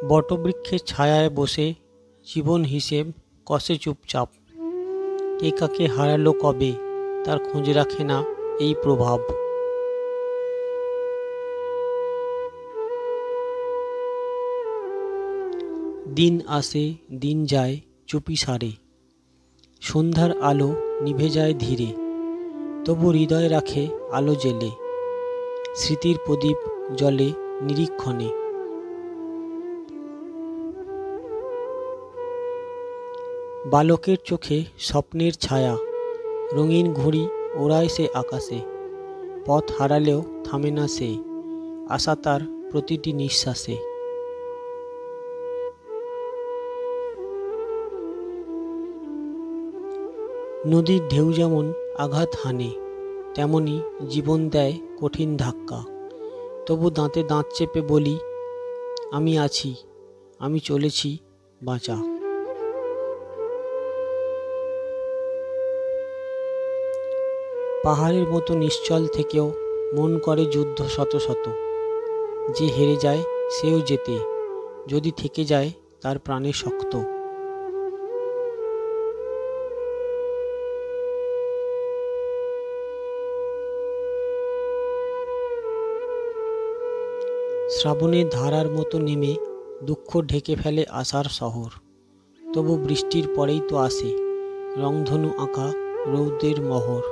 বটবৃক্ষের ছায়ায় বসে জীবন হিসেব কষে চুপচাপ। কে কাকে হারালো কবে, তার খোঁজ রাখে না এই প্রভাব। দিন আসে দিন যায় চুপি সারে, সন্ধ্যার আলো নিভে যায় ধীরে, তবু হৃদয় রাখে আলো জেলে, স্মৃতির প্রদীপ জ্বলে নিরীক্ষণে। বালকের চোখে স্বপ্নের ছায়া, রঙিন ঘুড়ি ওড়ায় সে আকাশে, পথ হারালেও থামে না সে, আশা তার প্রতিটি নিঃশ্বাসে। নদীর ঢেউ যেমন আঘাত হানে, তেমনি জীবন দেয় কঠিন ধাক্কা, তবু দাঁতে দাঁত চেপে বলি, আমি আছি, আমি চলেছি বাঁচা। পাহাড়ের মতো নিশ্চল থেকেও মন করে যুদ্ধ শত শত, যে হেরে যায় সেও যেতে, যদি থেকে যায় তার প্রাণে শক্ত। শ্রাবণের ধারার মতো নেমে দুঃখ ঢেকে ফেলে আশার শহর, তবু বৃষ্টির পরেই তো আসে রংধনু আঁকা রৌদ্রের মোহর।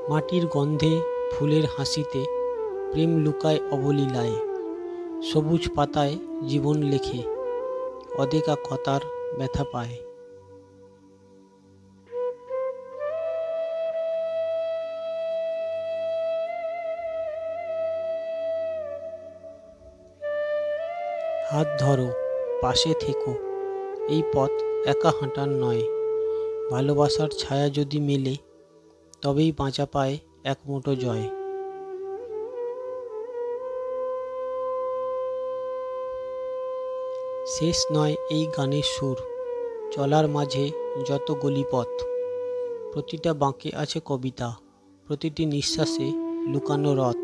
মাটির গন্ধে ফুলের হাসিতে প্রেম লুকায় অবলীলায়, সবুজ পাতায় জীবন লেখে অদেখা কথার ব্যথা পায়। হাত ধরো, পাশে থেকো, এই পথ একা হাঁটার নয়, ভালোবাসার ছায়া যদি মেলে তবেই বাঁচা পায় এক মুঠো জয়। শেষ নয় এই গানের সুর, চলার মাঝে যত গলিপথ, প্রতিটা বাঁকে আছে কবিতা, প্রতিটি নিঃশ্বাসে লুকানো রথ।